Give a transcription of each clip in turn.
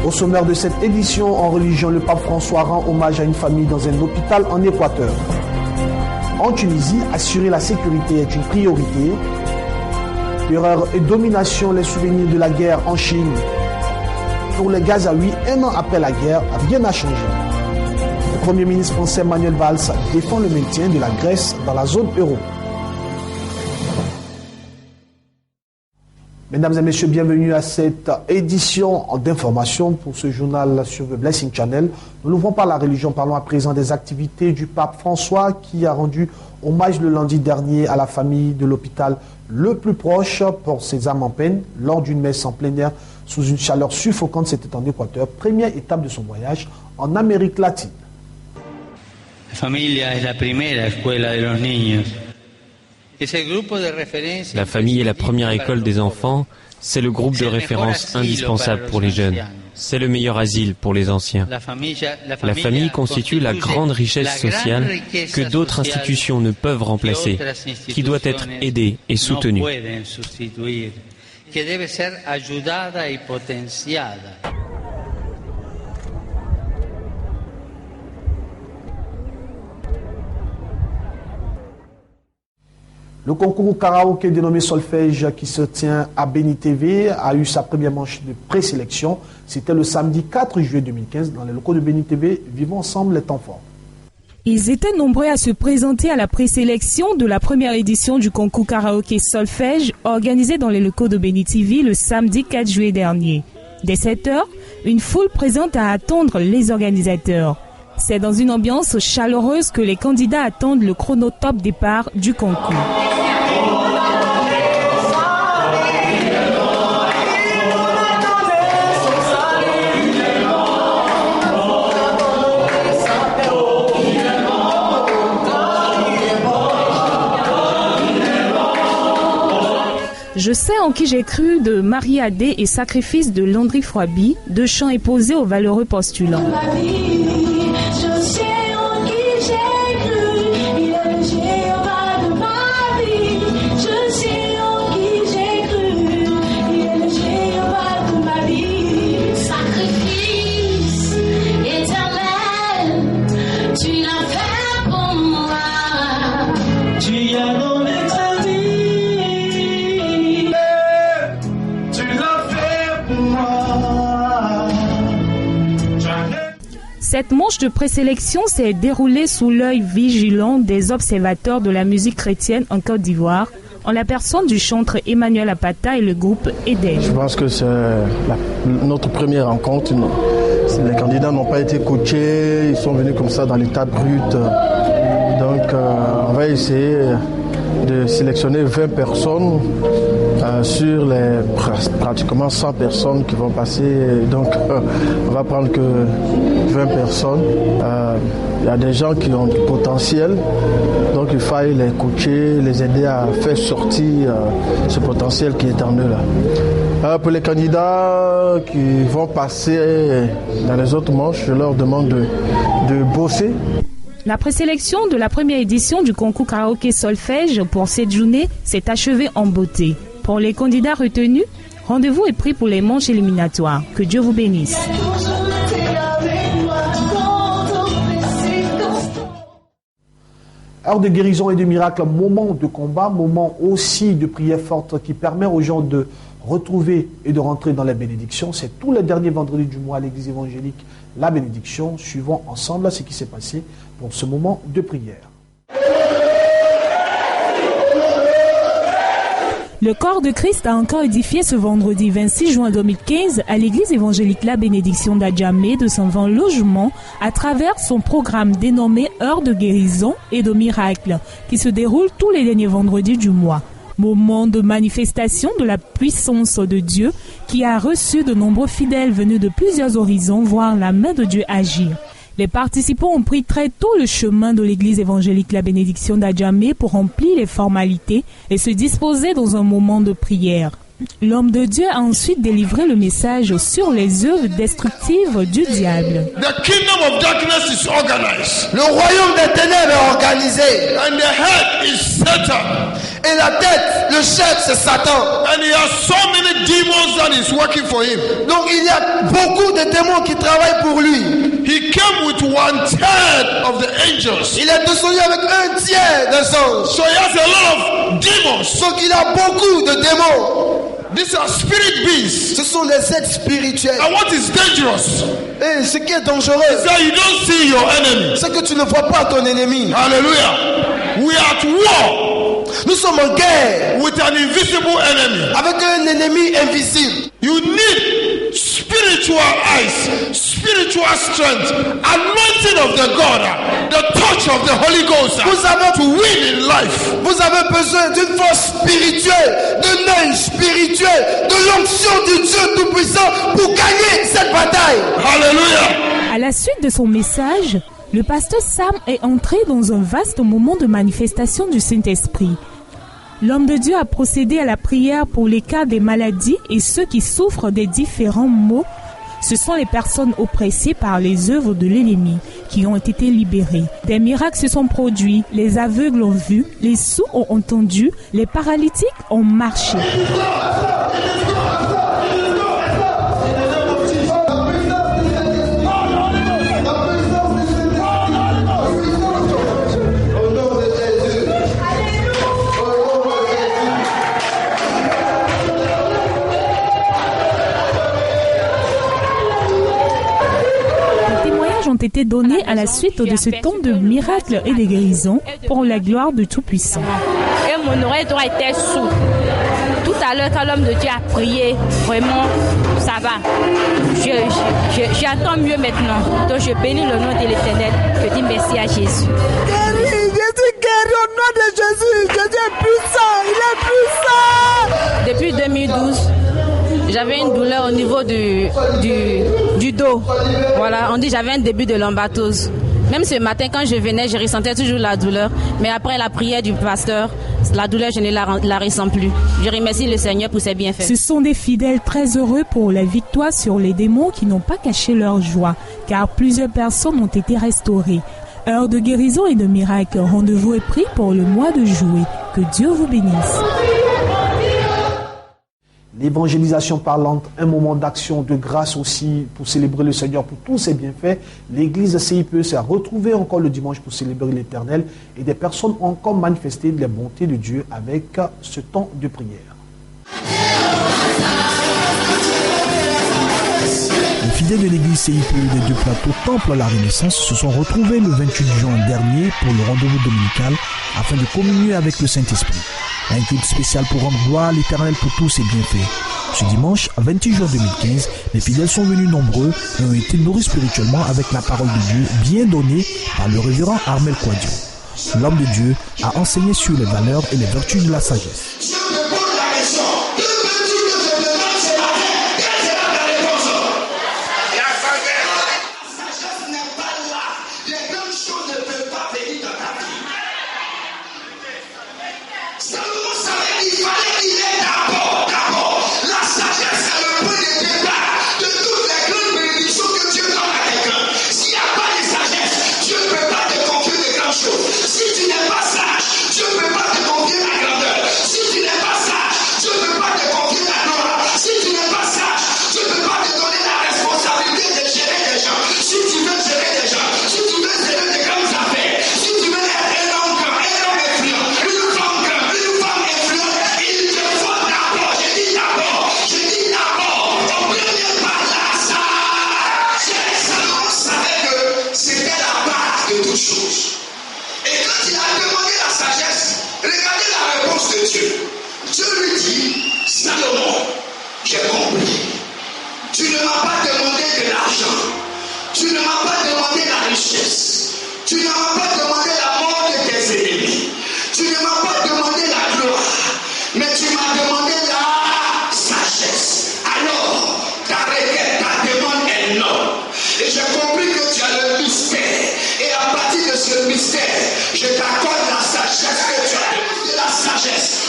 Au sommaire de cette édition en religion, le pape François rend hommage à une famille dans un hôpital en Équateur. En Tunisie, assurer la sécurité est une priorité. Terreur et domination, les souvenirs de la guerre en Chine. Pour les Gazaouis, un an après la guerre, rien n'a changé. Le Premier ministre français Manuel Valls défend le maintien de la Grèce dans la zone euro. Mesdames et messieurs, bienvenue à cette édition d'information pour ce journal sur The Blessing Channel. Nous n'ouvrons pas la religion, parlons à présent des activités du pape François qui a rendu hommage le lundi dernier à la famille de l'hôpital le plus proche pour ses âmes en peine lors d'une messe en plein air sous une chaleur suffocante. C'était en Équateur, première étape de son voyage en Amérique latine. La familia es la primera escuela de los niños. La famille est la première école des enfants, c'est le groupe de référence indispensable pour les jeunes. C'est le meilleur asile pour les anciens. La famille constitue la grande richesse sociale que d'autres institutions ne peuvent remplacer, qui doit être aidée et soutenue. Le concours karaoké dénommé Solfège qui se tient à Béni TV a eu sa première manche de présélection. C'était le samedi 4 juillet 2015 dans les locaux de Béni TV. Vivons ensemble les temps forts. Ils étaient nombreux à se présenter à la présélection de la première édition du concours karaoké Solfège organisé dans les locaux de Béni TV le samedi 4 juillet dernier. Dès 7h, une foule présente à attendre les organisateurs. C'est dans une ambiance chaleureuse que les candidats attendent le chronotop départ du concours. Je sais en qui j'ai cru de Marie Adé et Sacrifice de Landry Froiby, deux chants éposés aux valeureux postulants. Cette manche de présélection s'est déroulée sous l'œil vigilant des observateurs de la musique chrétienne en Côte d'Ivoire, en la personne du chanteur Emmanuel Apata et le groupe Eden. Je pense que c'est notre première rencontre. Les candidats n'ont pas été coachés, ils sont venus comme ça dans l'état brut. Donc on va essayer de sélectionner 20 personnes sur les pratiquement 100 personnes qui vont passer. Donc on va prendre que 20 personnes. Il y a des gens qui ont du potentiel, donc il faut les coacher, les aider à faire sortir ce potentiel qui est en eux là. Pour les candidats qui vont passer dans les autres manches, je leur demande de bosser. La présélection de la première édition du concours karaoké Solfège pour cette journée s'est achevée en beauté. Pour les candidats retenus, rendez-vous est pris pour les manches éliminatoires. Que Dieu vous bénisse. Heure de guérison et de miracle, moment de combat, moment aussi de prière forte qui permet aux gens de retrouver et de rentrer dans les bénédictions. C'est tous les derniers vendredis du mois à l'église évangélique La Bénédiction. Suivons ensemble ce qui s'est passé pour ce moment de prière. Le corps de Christ a encore édifié ce vendredi 26 juin 2015 à l'église évangélique La Bénédiction d'Adjamé de 120 logements à travers son programme dénommé Heure de guérison et de miracle qui se déroule tous les derniers vendredis du mois. Moment de manifestation de la puissance de Dieu qui a reçu de nombreux fidèles venus de plusieurs horizons voir la main de Dieu agir. Les participants ont pris très tôt le chemin de l'église évangélique La Bénédiction d'Adjamé pour remplir les formalités et se disposer dans un moment de prière. L'homme de Dieu a ensuite délivré le message sur les œuvres destructives du diable. The kingdom of darkness is organized. Le royaume des ténèbres est organisé. And the head is Satan. Et la tête, le chef, c'est Satan. And he has so many demons that is working for him. Donc il y a beaucoup de démons qui travaillent pour lui. He came with 1/3 of the angels. Il est descendu avec 1/3 des anges. So he has a lot of demons. Donc il a beaucoup de démons. These are spirit beings. Ce sont des êtres spirituels. And what is dangerous? Et ce qui est dangereux, is that you don't see your enemy. C'est que tu ne vois pas ton ennemi. Hallelujah. We are at war. Nous sommes en guerre with an invisible enemy. Avec un ennemi invisible. You need spiritual eyes, spiritual strength, anointing of the God, the touch of the Holy Ghost. Vous avez to win in life. Vous avez besoin d'une force spirituelle, d'un œil spirituel, de l'onction du Dieu Tout-Puissant pour gagner cette bataille. Alléluia. À la suite de son message, le pasteur Sam est entré dans un vaste moment de manifestation du Saint-Esprit. L'homme de Dieu a procédé à la prière pour les cas des maladies et ceux qui souffrent des différents maux. Ce sont les personnes oppressées par les œuvres de l'ennemi qui ont été libérées. Des miracles se sont produits, les aveugles ont vu, les sourds ont entendu, les paralytiques ont marché. Ont été donnés à la suite de ce temps de miracles et de guérisons pour la gloire du Tout-Puissant. Et mon oreille droite était sourde. Tout à l'heure, quand l'homme de Dieu a prié, vraiment, ça va. J'entends mieux maintenant. Donc je bénis le nom de l'Éternel. Je dis merci à Jésus. Jésus guérit au nom de Jésus. Jésus est puissant. Il est puissant. Depuis 2012. J'avais une douleur au niveau du dos. Voilà, on dit j'avais un début de lombatose. Même ce matin, quand je venais, je ressentais toujours la douleur. Mais après la prière du pasteur, la douleur, je ne la ressens plus. Je remercie le Seigneur pour ses bienfaits. Ce sont des fidèles très heureux pour la victoire sur les démons qui n'ont pas caché leur joie, car plusieurs personnes ont été restaurées. Heure de guérison et de miracles, rendez-vous est pris pour le mois de juillet. Que Dieu vous bénisse. L'évangélisation parlante, un moment d'action, de grâce aussi pour célébrer le Seigneur pour tous ses bienfaits. L'église CIPE s'est retrouvée encore le dimanche pour célébrer l'Éternel et des personnes ont encore manifesté les bontés de Dieu avec ce temps de prière. Les fidèles de l'église CIPE des deux plateaux Temple à la Renaissance se sont retrouvés le 28 juin dernier pour le rendez-vous dominical afin de communier avec le Saint-Esprit. Un culte spécial pour rendre gloire à l'Éternel pour tous ses bienfaits. Ce dimanche, 28 juin 2015, les fidèles sont venus nombreux et ont été nourris spirituellement avec la parole de Dieu bien donnée par le révérend Armel Kouadio. L'homme de Dieu a enseigné sur les valeurs et les vertus de la sagesse.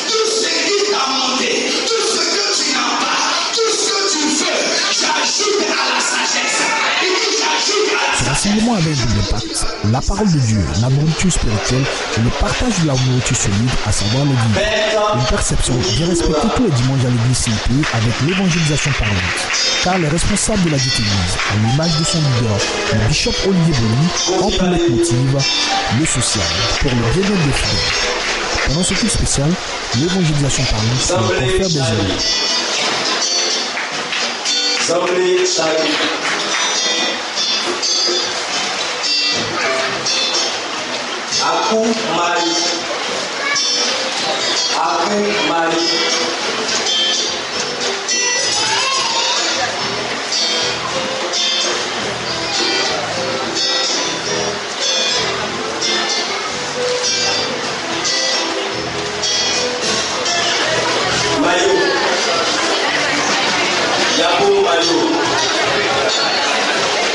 Tout ce qui t'a demandé, tout ce que tu L'enseignement avait un double impact. La parole de Dieu, la nourriture spirituelle et le partage de la nourriture solide, à savoir le guide. Une perception de respecter tous les dimanches à l'église Saint-Peu avec l'évangélisation parlante. Car les responsables de la dite église, à l'image de son leader, le bishop Olivier Boni, ont pour leitmotiv le social, pour le bien-être des fidèles. Pendant ce culte spécial, l'évangélisation parlante se confère des élèves. Aku mari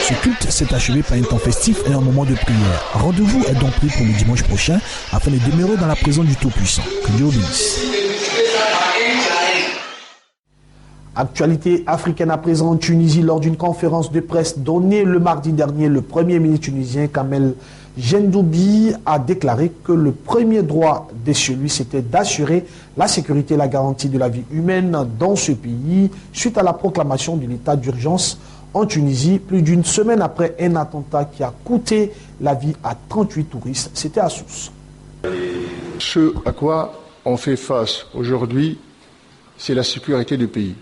Ce culte s'est achevé par un temps festif et un moment de prière. Rendez-vous est donc pris pour le dimanche prochain afin de demeurer dans la présence du Tout-Puissant. Que Dieu bénisse. Actualité africaine à présent en Tunisie. Lors d'une conférence de presse donnée le mardi dernier, le Premier ministre tunisien Kamel Gendoubi a déclaré que le premier droit de celui c'était d'assurer la sécurité et la garantie de la vie humaine dans ce pays suite à la proclamation de l'état d'urgence en Tunisie, plus d'une semaine après un attentat qui a coûté la vie à 38 touristes. C'était à Sousse. Ce à quoi on fait face aujourd'hui, c'est la sécurité du pays.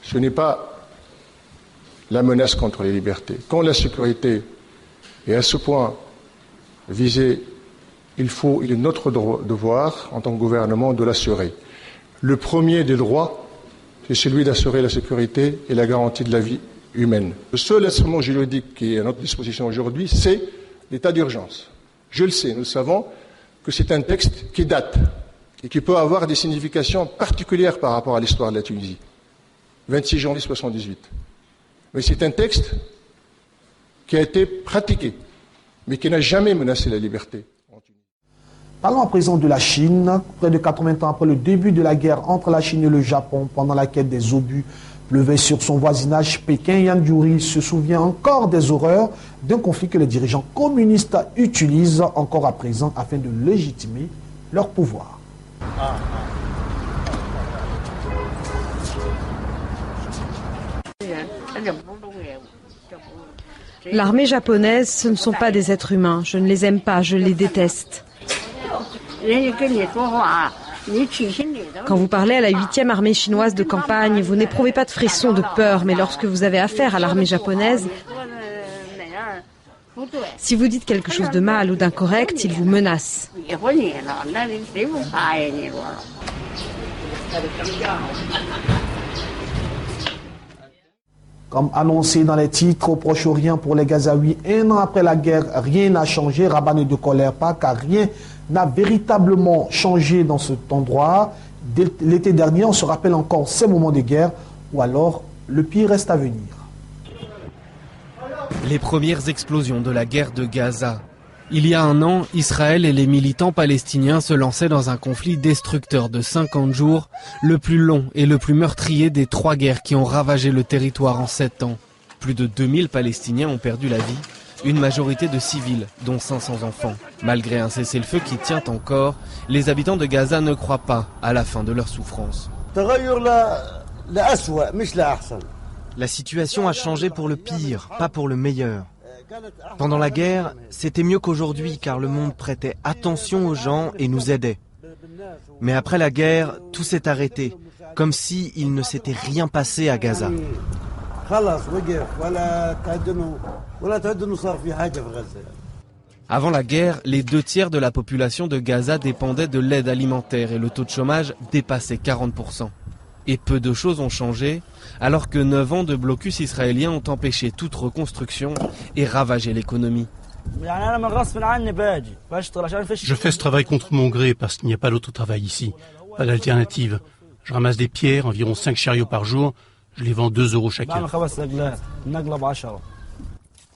Ce n'est pas la menace contre les libertés. Quand la sécurité est à ce point visée, il est notre devoir, en tant que gouvernement, de l'assurer. Le premier des droits, c'est celui d'assurer la sécurité et la garantie de la vie humaine. Le seul instrument juridique qui est à notre disposition aujourd'hui, c'est l'état d'urgence. Je le sais, nous savons que c'est un texte qui date et qui peut avoir des significations particulières par rapport à l'histoire de la Tunisie. 26 janvier 1978. Mais c'est un texte qui a été pratiqué, mais qui n'a jamais menacé la liberté. Parlons à présent de la Chine. Près de 80 ans après le début de la guerre entre la Chine et le Japon, pendant laquelle des obus pleuvaient sur son voisinage, Pékin Yang Yuri se souvient encore des horreurs d'un conflit que les dirigeants communistes utilisent encore à présent afin de légitimer leur pouvoir. L'armée japonaise, ce ne sont pas des êtres humains. Je ne les aime pas, je les déteste. Quand vous parlez à la 8e armée chinoise de campagne, vous n'éprouvez pas de frisson, de peur, mais lorsque vous avez affaire à l'armée japonaise, si vous dites quelque chose de mal ou d'incorrect, ils vous menacent. Comme annoncé dans les titres au Proche-Orient pour les Gazaouis, un an après la guerre, rien n'a changé. Rabat ne de colère pas car rien n'a véritablement changé dans cet endroit. Dès l'été dernier, on se rappelle encore ces moments de guerre ou alors le pire reste à venir. Les premières explosions de la guerre de Gaza. Il y a un an, Israël et les militants palestiniens se lançaient dans un conflit destructeur de 50 jours, le plus long et le plus meurtrier des 3 guerres qui ont ravagé le territoire en 7 ans. Plus de 2000 Palestiniens ont perdu la vie, une majorité de civils, dont 500 enfants. Malgré un cessez-le-feu qui tient encore, les habitants de Gaza ne croient pas à la fin de leur souffrance. La situation a changé pour le pire, pas pour le meilleur. Pendant la guerre, c'était mieux qu'aujourd'hui car le monde prêtait attention aux gens et nous aidait. Mais après la guerre, tout s'est arrêté, comme si il ne s'était rien passé à Gaza. Avant la guerre, les 2/3 de la population de Gaza dépendaient de l'aide alimentaire et le taux de chômage dépassait 40%. Et peu de choses ont changé, alors que 9 ans de blocus israélien ont empêché toute reconstruction et ravagé l'économie. Je fais ce travail contre mon gré parce qu'il n'y a pas d'autre travail ici, pas d'alternative. Je ramasse des pierres, environ 5 chariots par jour, je les vends 2 € chacun.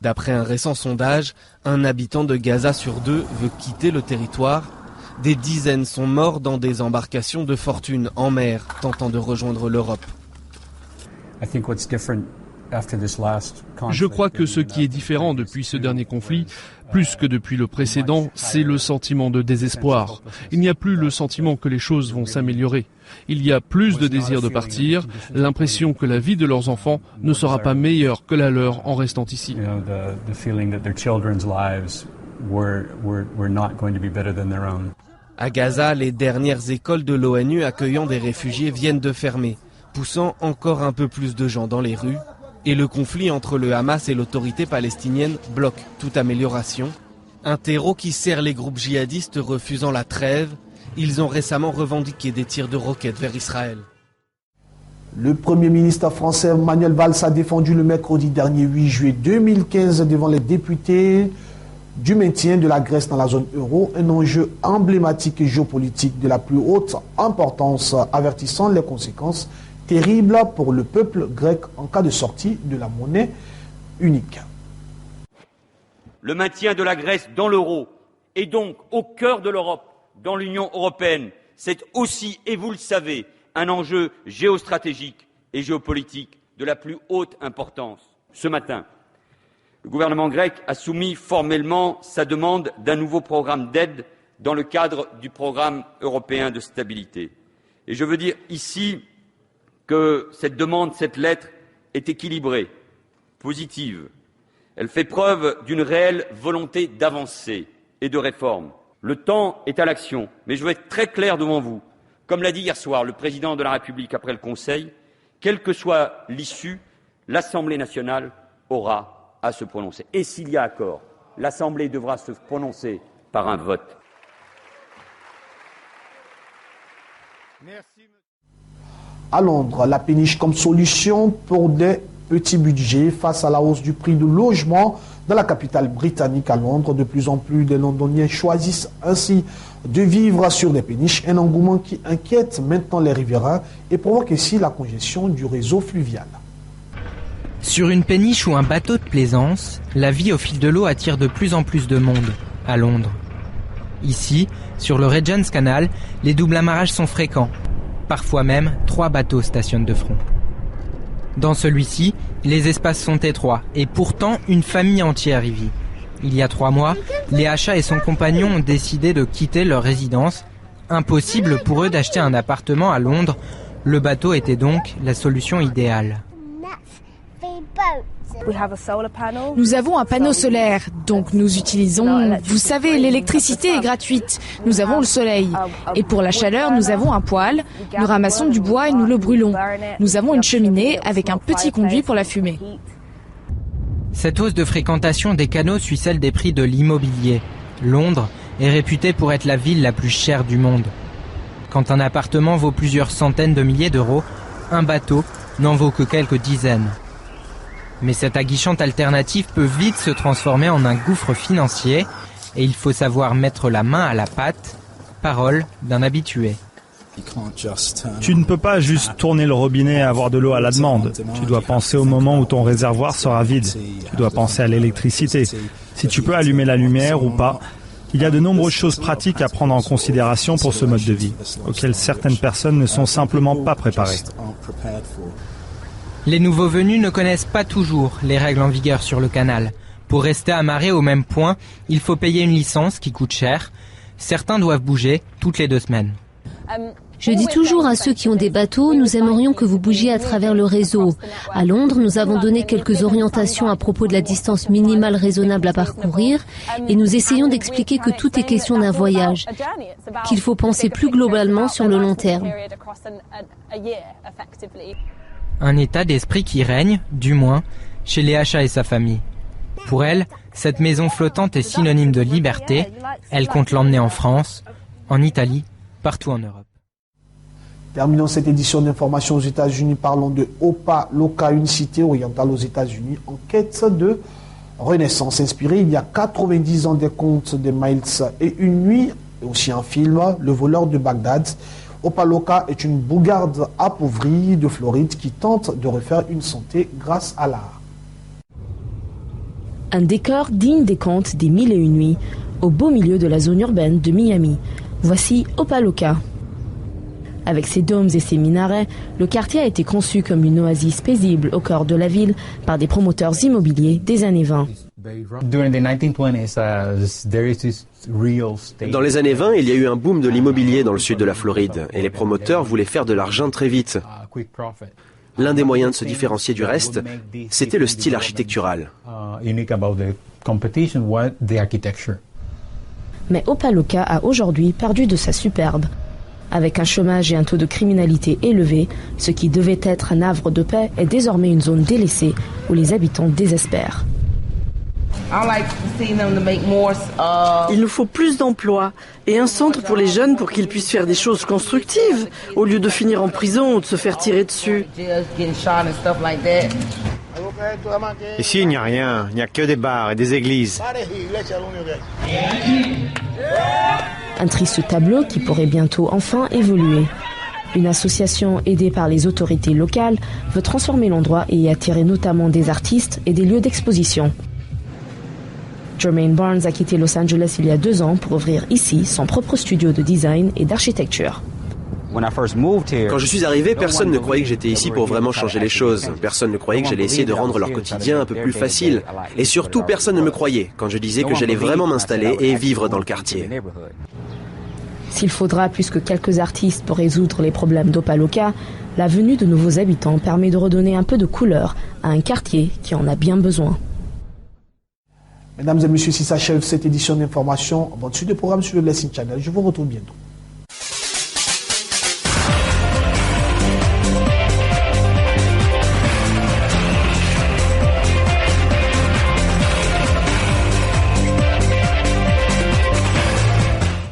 D'après un récent sondage, un habitant de Gaza sur 2 veut quitter le territoire. Des dizaines sont morts dans des embarcations de fortune en mer, tentant de rejoindre l'Europe. Je crois que ce qui est différent depuis ce dernier conflit, plus que depuis le précédent, c'est le sentiment de désespoir. Il n'y a plus le sentiment que les choses vont s'améliorer. Il y a plus de désir de partir, l'impression que la vie de leurs enfants ne sera pas meilleure que la leur en restant ici. À Gaza, les dernières écoles de l'ONU accueillant des réfugiés viennent de fermer, poussant encore un peu plus de gens dans les rues. Et le conflit entre le Hamas et l'autorité palestinienne bloque toute amélioration. Un terreau qui sert les groupes djihadistes refusant la trêve. Ils ont récemment revendiqué des tirs de roquettes vers Israël. Le Premier ministre français Manuel Valls a défendu le mercredi dernier 8 juillet 2015 devant les députés du maintien de la Grèce dans la zone euro, un enjeu emblématique et géopolitique de la plus haute importance, avertissant les conséquences terribles pour le peuple grec en cas de sortie de la monnaie unique. Le maintien de la Grèce dans l'euro et donc au cœur de l'Europe, dans l'Union européenne, c'est aussi, et vous le savez, un enjeu géostratégique et géopolitique de la plus haute importance. Ce matin, le gouvernement grec a soumis formellement sa demande d'un nouveau programme d'aide dans le cadre du programme européen de stabilité. Et je veux dire ici que cette demande, cette lettre est équilibrée, positive. Elle fait preuve d'une réelle volonté d'avancer et de réforme. Le temps est à l'action, mais je veux être très clair devant vous. Comme l'a dit hier soir le président de la République après le Conseil, quelle que soit l'issue, l'Assemblée nationale aura à se prononcer. Et s'il y a accord, l'Assemblée devra se prononcer par un vote. Merci. À Londres, la péniche comme solution pour des petits budgets face à la hausse du prix du logement dans la capitale britannique à Londres. De plus en plus de Londoniens choisissent ainsi de vivre sur des péniches, un engouement qui inquiète maintenant les riverains et provoque ici la congestion du réseau fluvial. Sur une péniche ou un bateau de plaisance, la vie au fil de l'eau attire de plus en plus de monde à Londres. Ici, sur le Regent's Canal, les doubles amarrages sont fréquents. Parfois même, 3 bateaux stationnent de front. Dans celui-ci, les espaces sont étroits et pourtant une famille entière y vit. Il y a 3 mois, Léacha et son compagnon ont décidé de quitter leur résidence. Impossible pour eux d'acheter un appartement à Londres. Le bateau était donc la solution idéale. Nous avons un panneau solaire, donc nous utilisons, vous savez, l'électricité est gratuite. Nous avons le soleil. Et pour la chaleur, nous avons un poêle, nous ramassons du bois et nous le brûlons. Nous avons une cheminée avec un petit conduit pour la fumée. Cette hausse de fréquentation des canaux suit celle des prix de l'immobilier. Londres est réputée pour être la ville la plus chère du monde. Quand un appartement vaut plusieurs centaines de milliers d'euros, un bateau n'en vaut que quelques dizaines. Mais cette aguichante alternative peut vite se transformer en un gouffre financier et il faut savoir mettre la main à la pâte, parole d'un habitué. Tu ne peux pas juste tourner le robinet et avoir de l'eau à la demande. Tu dois penser au moment où ton réservoir sera vide. Tu dois penser à l'électricité. Si tu peux allumer la lumière ou pas. Il y a de nombreuses choses pratiques à prendre en considération pour ce mode de vie, auxquelles certaines personnes ne sont simplement pas préparées. Les nouveaux venus ne connaissent pas toujours les règles en vigueur sur le canal. Pour rester amarré au même point, il faut payer une licence qui coûte cher. Certains doivent bouger toutes les 2 semaines. Je dis toujours à ceux qui ont des bateaux, nous aimerions que vous bougiez à travers le réseau. À Londres, nous avons donné quelques orientations à propos de la distance minimale raisonnable à parcourir et nous essayons d'expliquer que tout est question d'un voyage, qu'il faut penser plus globalement sur le long terme. Un état d'esprit qui règne, du moins, chez Léacha et sa famille. Pour elle, cette maison flottante est synonyme de liberté. Elle compte l'emmener en France, en Italie, partout en Europe. Terminons cette édition d'information aux États-Unis. Parlons de Opa-Locka, une cité orientale aux États-Unis en quête de renaissance. Inspirée il y a 90 ans des contes de Miles et une nuit, et aussi un film, Le voleur de Bagdad. Opa-Locka est une bourgade appauvrie de Floride qui tente de refaire une santé grâce à l'art. Un décor digne des contes des Mille et une nuits, au beau milieu de la zone urbaine de Miami. Voici Opa-Locka. Avec ses dômes et ses minarets, le quartier a été conçu comme une oasis paisible au cœur de la ville par des promoteurs immobiliers des années 20. Dans les années 20, il y a eu un boom de l'immobilier dans le sud de la Floride et les promoteurs voulaient faire de l'argent très vite. L'un des moyens de se différencier du reste, c'était le style architectural. Mais Opa-locka a aujourd'hui perdu de sa superbe. Avec un chômage et un taux de criminalité élevé, ce qui devait être un havre de paix est désormais une zone délaissée où les habitants désespèrent. Il nous faut plus d'emplois et un centre pour les jeunes pour qu'ils puissent faire des choses constructives au lieu de finir en prison ou de se faire tirer dessus. Ici, il n'y a rien, il n'y a que des bars et des églises. Un triste tableau qui pourrait bientôt enfin évoluer. Une association aidée par les autorités locales veut transformer l'endroit et y attirer notamment des artistes et des lieux d'exposition. Jermaine Barnes a quitté Los Angeles il y a 2 ans pour ouvrir ici son propre studio de design et d'architecture. Quand je suis arrivé, personne ne croyait que j'étais ici pour vraiment changer les choses. Personne ne croyait que j'allais essayer de rendre leur quotidien un peu plus facile. Et surtout, personne ne me croyait quand je disais que j'allais vraiment m'installer et vivre dans le quartier. S'il faudra plus que quelques artistes pour résoudre les problèmes d'Opa-locka, la venue de nouveaux habitants permet de redonner un peu de couleur à un quartier qui en a bien besoin. Mesdames et messieurs, si s'achève cette édition d'information, bonne suite de programme sur le Blessing Channel. Je vous retrouve bientôt.